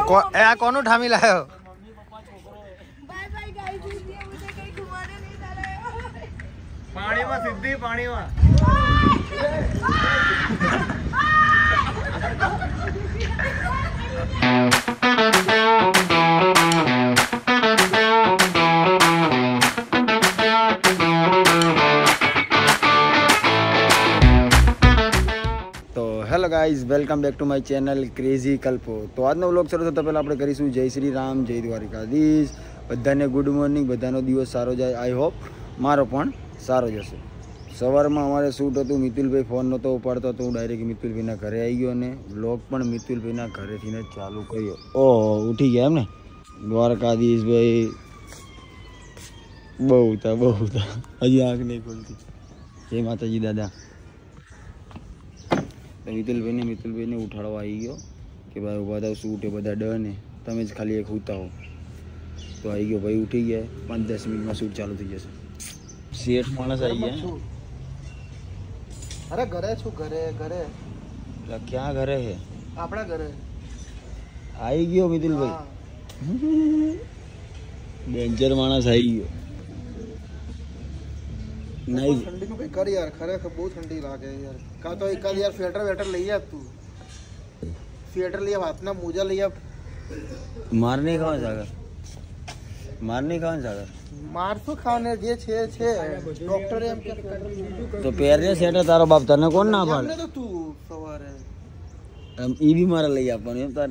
કોનું ઠામી લાયો? પાણીમાં સીધી પાણીમાં hello guys, welcome back to my channel crazy Kalpo. તો આજનો વ્લોગ શરૂ થતાં પહેલાં આપણે કરીશું જય શ્રી રામ, જય દ્વારિકાધીશ. બધાને ગુડ મોર્નિંગ, બધાનો દિવસ સારો જાય. આઈ હોપ મારો પણ સારો જશે. સવારમાં અમારે શૂટ હતું, મિતુલભાઈ ફોન નહોતો ઉપાડતો તો હું ડાયરેક્ટ મિતુલભાઈના ઘરે આવી ગયો અને વ્લોગ પણ મિતુલભાઈના ઘરેથી જ ચાલુ કર્યો. ઓહો, ઉઠી ગયા એમ ને દ્વારકાધીશભાઈ? બહુ હતા હજી આંખ નહીં ખોલતી. જય માતાજી દાદા. મિતુલભાઈને ઉઠાડવા આવી ગયો કે ભાઈ ઉભા થાવ, શૂટ એ બધા ડન ને તમે જ ખાલી એક ઉતા હો. તો આવી ગયો ભાઈ, ઉઠી ગયા. 5-10 મિનિટમાં શૂટ ચાલુ થઈ જશે. શેઠ માણસ આવી ગયા. અરે ઘરે છું, ઘરે ક્યાં ઘરે છે? આપણા ઘરે આવી ગયો મિતુલભાઈ. ડેન્જર માણસ આવી ગયો. નહીં ઠંડીનું કઈ કર યાર, ખરેખર બહુ ઠંડી લાગે યાર. કાં તો એકાદ યાર સ્વેટર લઈ આપ. તું સ્વેટર લઈ આપ, હાથના મોજા લઈ આપ. માર નહીં ખાવાનું સાગર, માર નહીં ખાવાનું સાગર. માર શું ખાવાને જે છે ડોક્ટરે એમ કે તો પહેરને સ્વેટર. તારો બાપ તને કોણ ના પાડે? તો તું સવારે ઈ બી મારે લઈ આપવાનું એમ? તાર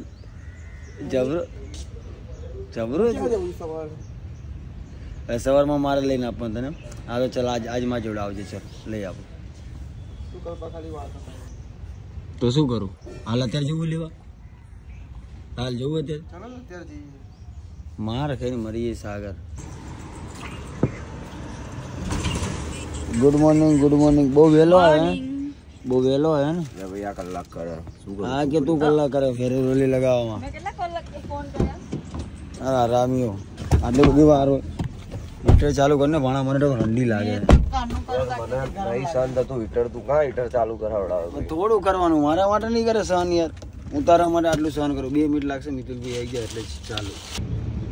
જબરો સવારમાં મારે લઈને આપવાનું તને. હા તો ચાલ આજ માં જોડે આવજે. ચાલ લઈ આપો. તો શું કરું? હાલ અત્યારે જવું લેવા? હાલ જવું અત્યારે? માર ખાઈને મરી સાગર. Good morning. બહુ વહેલો આવે ને? બહુ વહેલો આવે ને ભાઈ? આ કલાક કરે. હા કે તું કલાક કરે ફેરે રોલી લગાવવામાં? હા રામીઓ આટલી બધી વાર હીટર ચાલુ કરીને ભણા. મને તો ઠંડી લાગે. મને નહીં સહન થતું હીટર. તું કાં હીટર ચાલુ કરાવડાવે? થોડું કરવાનું, મારા માટે નહીં કરે સહન યાર. હું તારા માટે આટલું સહન કરું. 2 મિનિટ લાગશે. મિતુલભાઈ આવી ગયા એટલે ચાલુ.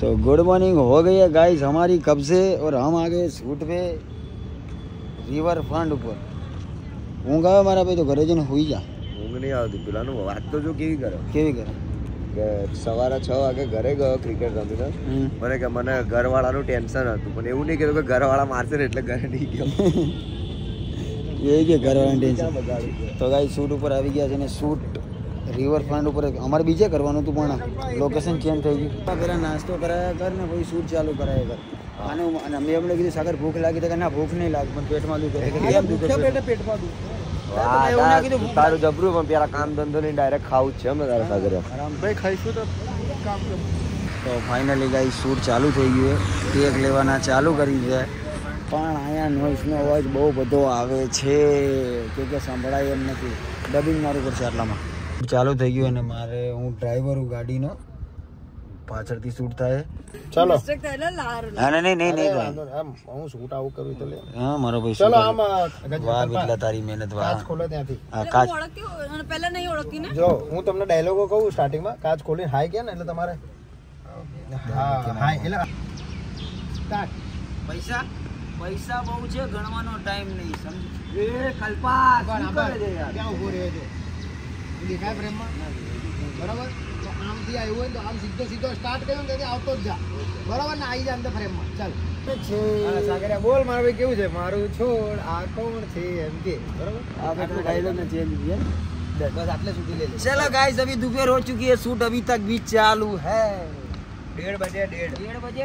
तो गुड मॉर्निंग हो गई है गाइस हमारी कब से, और हम आ गए शूट पे रिवर फ्रंट ઉપર. ઊંઘ આવે મારા ભાઈ તો ઘરે જઈને હોઈ જા. ઊંઘ નહીં આવતી. પેલાનું વાત તો જો કેવી કરે કે સવારે 6 વાગે ઘરે ગયો ક્રિકેટ રમીને. મને કે મને ઘરવાળાનું ટેન્શન હતું, પણ એવું નહીં કીધું કે ઘરવાળા મારશે ને એટલે ઘરે નહીં ગયો. એ કે ઘરવાળાનું ટેન્શન. તો ગાઈસ શૂટ ઉપર આવી ગયા છે ને શૂટ રિવર ફ્રન્ટ ઉપર અમારે બીજે કરવાનું હતું પણ લોકેશન ચેન્જ થઈ ગયું. પહેલાં નાસ્તો કરાયા કર ને પછી શૂટ ચાલુ કરાયા કર. અને મેં એમને કીધું સાગર ભૂખ લાગી તો કે ના ભૂખ નહીં લાગે પણ પેટમાં દુખે. પેટમાં દુખે તારું જબરું, પણ પેલા કામ ધંધો નહીં ડાયરેક્ટ ખાવું જ છે અમે તારા સાગર. ભાઈ ખાઈશું તો કામ કરું. તો ફાઇનલી ગાઈ શૂટ ચાલુ થઈ ગયું. ટેક લેવાના ચાલુ કરી છે પણ અહીંયા નોઇઝનો અવાજ બહુ બધો આવે છે કે સંભળાય એમ નથી. ડબિંગ મારું પડશે આટલામાં. ચાલુ થઈ ગયું અને મારે હું ડ્રાઈવર હું ગાડીનો, પાછળથી શૂટ થાય. ચાલો નહીં હું શૂટ આવું કરું તો લે. હા મારો ભાઈ ચલો આમ વાહ બિટલા તારી મહેનત. વાહ કાચ ખોલે ત્યાંથી. હા કાચ પહેલા નહીં ઓળખતી ને. જો હું તમને ડાયલોગો કહું સ્ટાર્ટિંગમાં, કાચ ખોલીને હાય કે ને એટલે તમારે હા હાય એટલે સ્ટાર્ટ. પૈસા બહુ છે, ગણવાનો ટાઈમ નહીં. સમજ એ કલ્પા શું કરે છે યાર? ક્યાં ઉભો રહ્યો છે? દેખાય ફ્રેમમાં બરાબર? તો આમથી આવ્યું હોય તો આમ સીધો સ્ટાર્ટ કર્યો ને તેથી આવતો જ જા બરાબર ને, આવી જાય અંદર ફ્રેમમાં. ચાલ સાગરિયા બોલ મારું ભાઈ કેવું છે? મારું છોડ આ કોણ છે એમ કે બરાબર. આટલું ડાયલોગ ને ચેન્જ किया बस आटले સુધી ले ले. चलो गाइस अभी दोपहर हो चुकी है, शूट अभी तक भी चालू है. 1:30 बजे.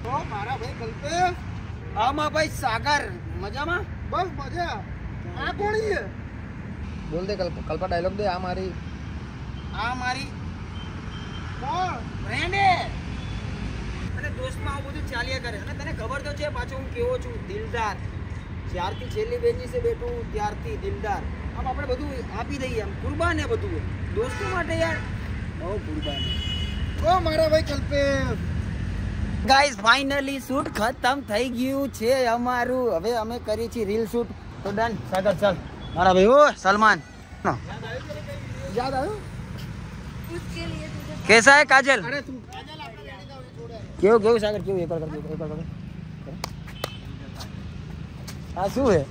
तो मारा भाई कल्पे આમાં ભાઈ સાગર મજામાં? બસ મજા. આ કોણ છે? બોલ દે કલ્પા ડાયલોગ દે. આ મારી કોણ ફ્રેન્ડ હે અને દોસ્તમાં આવું બધું ચાલ્યા કરે. અને તને ખબર તો છે પાછો હું કેવો છું, દિલદાર. જ્યારથી છેલ્લી બેન્ચી સે બેઠું ત્યારથી દિલદાર. આમ આપણે બધું આપી દઈએ, આમ કુરબાન હે બધું દોસ્તો માટે યાર. બહુ કુરબાન. ઓ મારા ભાઈ કલ્પે. ગાઈસ ફાઇનલી શૂટ ખતમ થઈ ગયું છે અમારું. હવે અમે કરી છીએ રીલ શૂટ. તો ડન સાગર ચાલ મારા ભાઈ. ઓ સલમાન યાદ આવ્યું? उसके लिए तुझे कैसा है काजल? क्यों क्यों सागर क्यों? एक और आ શું હે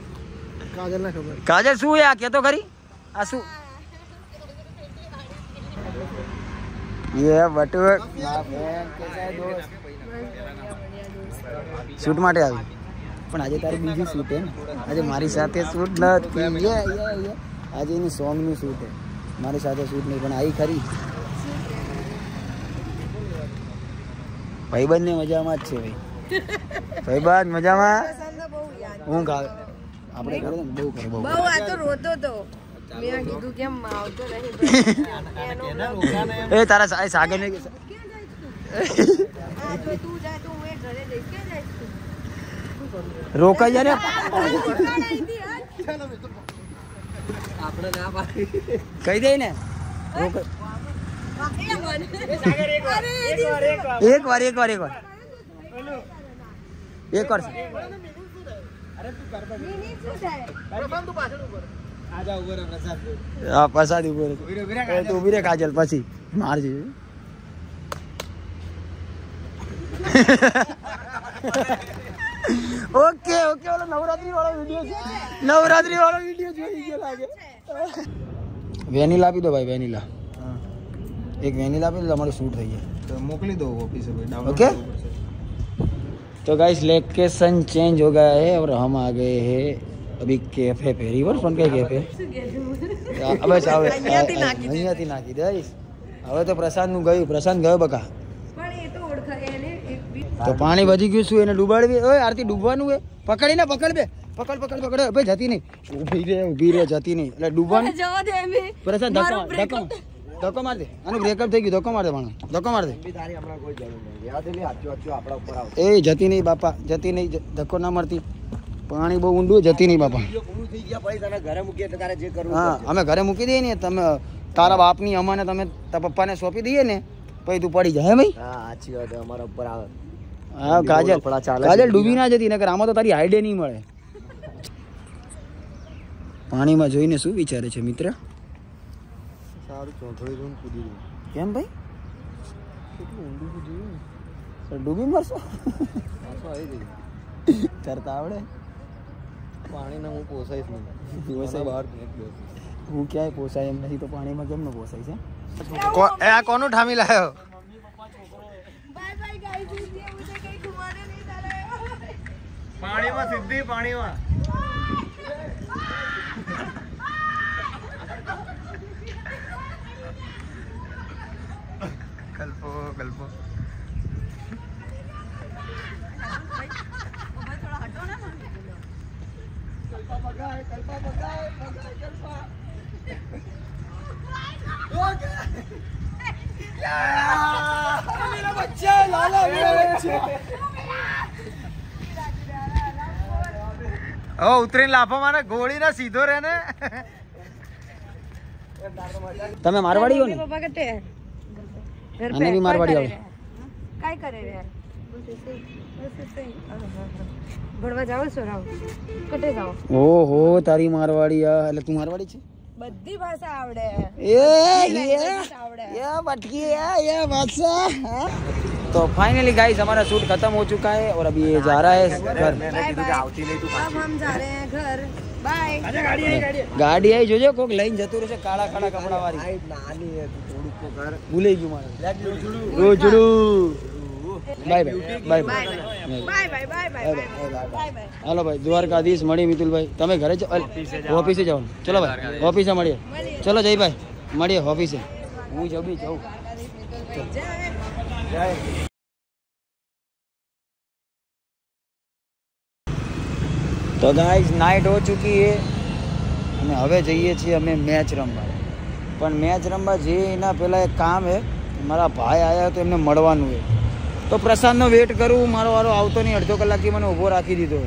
કાજલ ના ખબર? કાજલ શું હે આ કે તો ખરી? આ શું? ये बटू ના બેન કેસા હે દોસ્ત? શૂટ માટે આવી પણ આજે તારી બીજી શૂટ હે ને? આજે મારી સાથે શૂટ નથી. યે આજે એની સોંગ નું શૂટ હે. મારી સાથે શૂટ નહીં પણ આવી ખરી. ભાઈબંધ ને મજામાં જ છે ભાઈ. ભાઈબંધ મજામાં. હું ગાવ આપણે કરે ને બહુ કરે બહુ. બહુ આ તો રોતો તો મેં કીધું કેમ આવતો નહીં. એ તારા સાગર ને તું જાય તો હું ઘરે જઈશ. ક્યાં જાય તું? રોકાઈ જા ને. આપણે ના પાડી કહી દે ને. એક વાર પ્રસાદ ઉપર ઉભી રે કાજલ પછી મારજી. ઓકે ઓલો નવરાત્રી વાળો વિડિયો જોઈ ગયો લાગે. વેનીલા આપી દો ભાઈ. વેનીલા एक वेनिला पे हमारे शूट થઈ है तो मोकली दो ऑफिस पे डाउनलोड. ओके तो गाइस लोकेशन चेंज हो गया है और हम आ गए हैं अभी कैफे पे. रिवरफ्रंट का कैफे. अब ચાવે અહીંયાથી નાખી દે. હવે તો પ્રસાદ નું ગયું. પ્રસાદ ગયો બકા. પણ એ તો ઓળખાય એને તો પાણી વધી ગયું. શું એને ડૂબાડવી? ઓય આરતી ડૂબવાનું હે. પકડીને પકડ બે. પકડ ભાઈ જતી નહીં. ઊભી રે જતી નહીં એટલે ડૂબવાનું. જવા દે મે પ્રસાદ ધક્કો માર દે. આનું બ્રેકઅપ થઈ ગયું. ધક્કો માર દે માણસ. ધક્કો માર દે. તારી હમણાં કોઈ જરૂર નહીં. યાદ લે આચો આપણા ઉપર આવ. એ જતી નહીં બાપા. જતી નહીં. ધક્કો ના મારતી. પાણી બહુ ઊંડું. જતી નહીં બાપા. પૂરું થઈ ગયા ભાઈ. તને ઘરે મૂકીએ એટલે તારે જે કરવું. હા અમે ઘરે મૂકી દઈએ ને. તમે તારા બાપની અમાને તમે તારા પપ્પાને સોંપી દઈએ ને પછી તું પડી જાય. હે ભાઈ? હા સાચી વાત. અમારા ઉપર આવે. હા કાજલ ડૂબી ના જતી. નકર આમાં તો તારી આઈડિયા નહીં મળે. પાણીમાં જોઈને શું વિચારે છે મિત્ર? સારું ચોથળી જોઈને કૂદી દઉં. કેમ ભાઈ? કેટલું ઊંડું જોયું. ડૂબી મરશો. પાછો આવી ગઈ. તરતા આવડે? પાણીને હું પોસાઈશ નહીં. પોસાય બહાર નીકળ્યો. હું ક્યાંય પોસાય એમ નથી તો પાણીમાં કેમ ન પોસાય છે? આ કોનું ઠામી લાયો? Bye bye guys. मुझे कहीं घुमाने नहीं जा रहे हो. પાણીમાં સીધી પાણીમાં. કલ્પો ઉતરીને લાફો મારે. ગોળી ના સીધો રે ને. તમે મારવાડી હો ને? પપ્પા કટે અને બી મારવાડી આવે. काय करे रे? ભણવા જાવ છો રાવ? કટે જાવ? ઓહો તારી મારવાડી. એટલે તું મારવાડી છે? બધી ભાષા આવડે. ये बटकी है ये भाषा. तो फाइनली गाइस हमारा शूट खत्म हो चुका है और अभी ये जा रहा है घर. अब हम जा रहे हैं घर. बाय. गाड़ी आई જોજો કોક લઈને જતું રહેશે. કાળા કાળા કપડા વાળી. નાની હે થોડુંક તો ઘર ભૂલી ગયું મારે. રોજડું. Bye bye bye. હાલો ભાઈ દ્વારકાધીશ. મળી મિતુલભાઈ. તમે ઘરે ઓફિસે જાઓ. ચલો ભાઈ ઓફિસે મળીએ. ચલો જયભાઈ મળીએ ઓફિસે. હું જબી જાઉં. તો ગાઈસ નાઇટ હો ચૂકી है અને હવે જઈએ છીએ અમે મેચ રમવા. પણ મેચ રમવા જઈએ એના પહેલાં એક કામ છે. મારા ભાઈ આવ્યા તો એમને મળવાનું છે. તો પ્રસાદનો વેટ કરું. મારો વારો આવતો નહીં. અડધો કલાકથી મને ઊભો રાખી દીધો.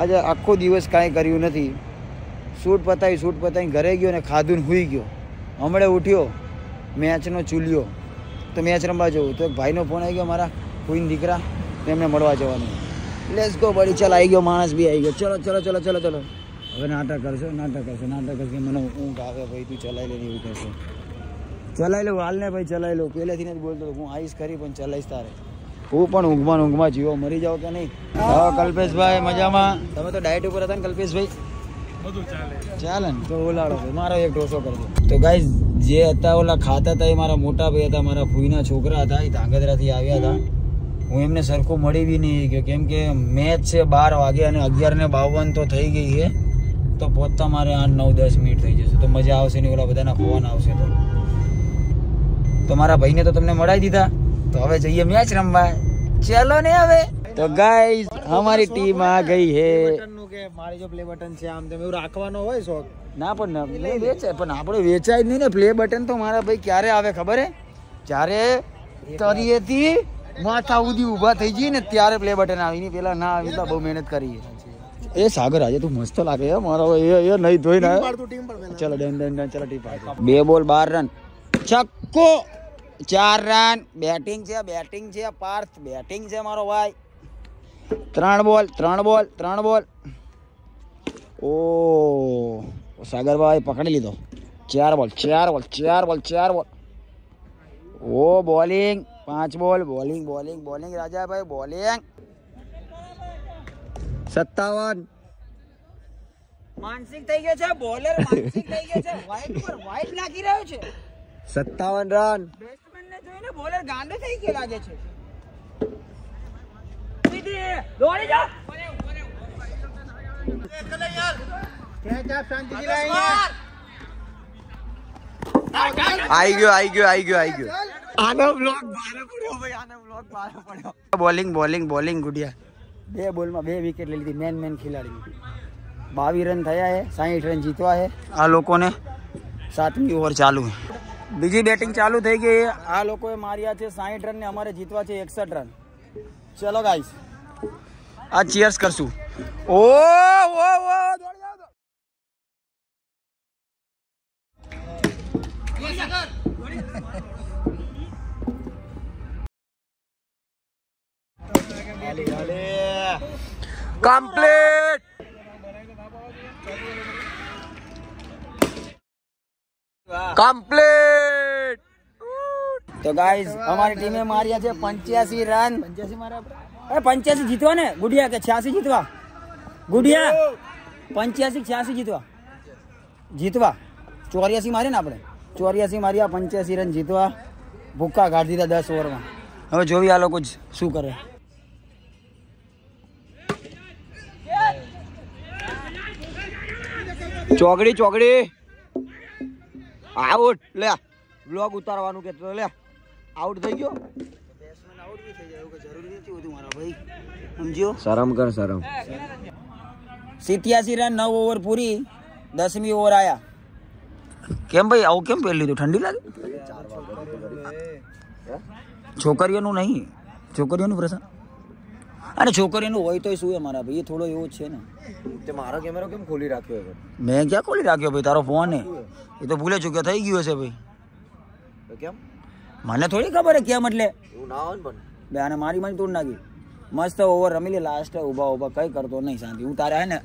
આજે આખો દિવસ કાંઈ કર્યું નથી. શૂટ પતાવી ઘરે ગયો ને ખાધું ને સૂઈ ગયો. હમણાં ઉઠ્યો મેચનો ચૂલ્યો તો મેચ રમવા જવું. તો એક ભાઈનો ફોન આવી ગયો મારા કોઈને દીકરા. એમને મળવા જવાનું. લેટ્સ ગો બડી. ચાલ આવી ગયો. માણસ બી આવી ગયો. ચલો હવે નાટક કરશે. મને ઊંઘ આવે ભાઈ. તું ચલાવી લે એવું કહેશે. ચલાવી લો હાલ ને ભાઈ, ચલાવી લો. પહેલેથી જ બોલતો હું આવીશ ખરી પણ ચલાવીશ તારે. હું પણ ઊંઘમાં જીવો, મરી જાવ કે નહીં. હા કલ્પેશભાઈ મજામાં? તમે તો ડાયટ ઉપર હતા ને કલ્પેશભાઈ? બધું ચાલે ને તો ઓલાડો મારો એક ઢોસો કરજો. તો ગાઈસ જે હતા ઓલા ખાતા હતા એ મારા મોટા ભાઈ હતા, મારા ફૂઈના છોકરા હતા, એ ધાંગધ્રાથી આવ્યા હતા. હું એમને સરખું મળી બી નહીં ગયો કેમ કે મેચ છે 12 વાગે અને 11:52 તો થઈ ગઈ છે. તો પહોંચતા મારે 8, 9, 10 મિનિટ થઈ જશે. તો મજા આવશે નહીં, ઓલા બધાના ફોન આવશે. તો મારા ભાઈને તો તમને મળાવી દીધા. તો હવે જઈએ મેચ રમવા. ચલો ને હવે. તો ગાઈસ અમારી ટીમ આ ગઈ હે. કે મારી જો પ્લે બટન છે આમ તેમ એવું રાખવાનો હોય શોખ ના પણ વેચાય, પણ આપણે વેચાય જ નહીં ને. પ્લે બટન તો મારા ભાઈ ક્યારે આવે ખબર હે? જ્યારે તરીએથી માથા સુધી ઊભા થઈ જઈએ ને ત્યારે પ્લે બટન આવી. નહીં પેલા ના આવી તો બહુ મહેનત કરી. એ સાગર આજે તું મસ્ત લાગે હે મારો. એ નહીં ધોઈ ના. ચલો ડન ચલો ટીમ પાડ. 2 બોલ 12 રન. છક્કો. 4 રન. બેટિંગ છે પાર્થ, બેટિંગ છે મારો ભાઈ. 3 બોલ 3 બોલ. ઓ સાગરભાઈ પકડી લીધો. 4 બોલ. ઓ બોલિંગ 5 બોલ. Bowling Rajabhai bowling. 57. માનસિક થઈ ગયો છે બોલર, માનસિક થઈ ગયો છે. વાઇટ નાખી રહ્યો છે. 57 રન. બેટ્સમેન ને જોઈને બોલર ગાંડો થઈ ગયો લાગે છે. દોડી જા. आई गयो आनो ब्लॉक बारे પડ્યો ભાઈ, આનો બ્લોક બારે પડ્યો. બોલિંગ ગુડિયા 2 બોલમાં 2 વિકેટ લઈ લીધી. મેન ખેલાડી. 22 રન થયા હે, 60 રન જીતવા હે આ લોકોને. 7મી ઓવર ચાલુ હે, બીજી બેટિંગ ચાલુ થઈ ગઈ. આ લોકોએ માર્યા છે 60 રન ને અમારે જીતવા છે 61 રન. ચલો ગાઈસ આ ચીયર્સ કરશું. ઓ દોડી જાવ. कंप्लीट. तो गाइस हमारी टीमें मारिया છે 85 રન. 85 માર્યા આપણે. 85 જીતવા ને ગુડિયા કે 86 જીતવા? ગુડિયા 85 86 જીતવા 84 માર્યા ને આપણે. 84 માર્યા, 85 રન જીતવા. ભૂક્કા કાઢી દીધા 10 ઓવરમાં. હવે જોવી આ લોકો શું કરે. ચોકડી આઉટ. લે બ્લોગ ઉતારવાનું કે લે આઉટ થઈ ગયો. બેટ્સમેન આઉટ બી થઈ જાય એવું કે જરૂરી નથી હોતું મારા ભાઈ, સમજ્યો? શરમ કર શરમ. 87 રન 9 ઓવર પૂરી. 10મી ઓવર આયા. કેમ ભાઈ આવું કેમ પહેરી લીધું? ઠંડી લાગે? છોકરીઓનું નહીં, છોકરીઓનું પ્રશ્ન. અને છોકરીઓનું હોય તો શું મારા ભાઈ, એ થોડો એવો જ છે ને. તે મારો કેમેરો કેમ ખોલી રાખ્યો? મેં ક્યાં ખોલી રાખ્યો ભાઈ? તારો ફોન હે, એ તો ભૂલે ચૂક્યો થઈ ગયો છે ભાઈ. કેમ? મને થોડી ખબર હે કેમ. એટલે એવું ના હોય ને પણ બે આને મારી તોડ નાખી. મસ્ત ઓવર રમી લે. લાસ્ટ ઉભા કઈ કરતો નહીં શાંતિ. હું તારે હે ને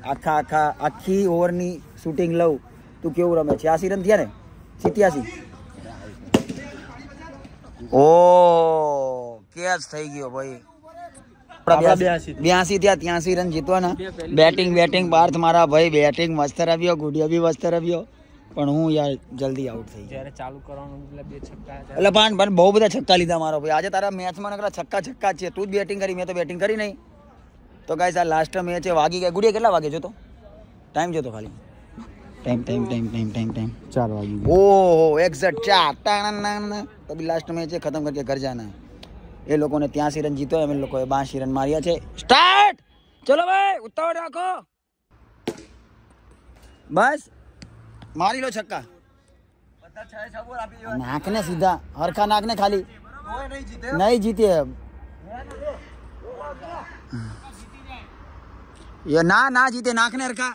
આખી ઓવરની શૂટિંગ લઉં. તું કેવું રમે? 86 રન થયા ને? 87. ઓ કેચ થઈ ગયો ભાઈ. 82 થયા. 83 રન જીતવાના. બેટિંગ પાર્થ મારા ભાઈ બેટિંગ મસ્ત રમ્યો. ગુડિયા બી મસ્ત રમ્યો. પણ હું યાર જલ્દી આઉટ થઈ ગયો. ચાલુ કરવાનું એટલે પણ બહુ બધા છક્કા લીધા મારો ભાઈ. આજે તારા મેચમાં નકરા છક્કા છે. તું જ બેટિંગ કરી, મેં તો બેટિંગ કરી નહીં. તો ગાઈસ આ લાસ્ટ મેચ છે. વાગી ગયા. ગુડિયા કેટલા વાગે જોતો? ટાઈમ જોતો ખાલી. ટાઈમ 4 વાગી. ઓહો એક્ઝેક્ટ 4. તો બી લાસ્ટ મેચ છે, ખતમ કરકે ઘર જાના. એ લોકોને 83 રન જીતો, અમે લોકોએ 82 રન માર્યા છે. સ્ટાર્ટ. ચલો ભાઈ ઉતાવળ રાખો. બસ મારી લો છક્કા. નાખને સીધા હરખા નાખને ખાલી. નહીં જીતે ये ना जीते. नाखने हरखा.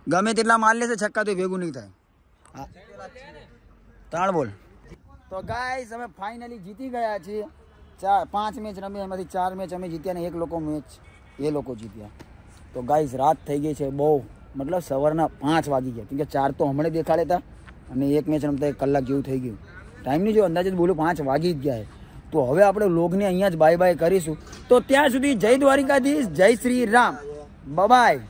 गमे तेटला मार लेसे छक्का तो भेगू नहीं था. 3 બોલ. તો ગાઈસ અમે ફાઇનલી જીતી ગયા છીએ. 5 મેચ રમી, એમાંથી 4 મેચ અમે જીત્યા ને 1 લોકો મેચ એ લોકો જીત્યા. તો ગાઈસ રાત થઈ ગઈ છે બહુ. મતલબ સવારના 5 વાગી ગયા, કેમ કે 4 તો હમણાં દેખાડે હતા અને એક મેચ રમતા 1 કલાક જેવું થઈ ગયું. ટાઈમની જો અંદાજે બોલું 5 વાગી જ ગયા. તો હવે આપણે લોગને અહીંયા જ બાય બાય કરીશું. તો ત્યાં સુધી જય દ્વારિકાધીશ, જય શ્રી રામ, બાય.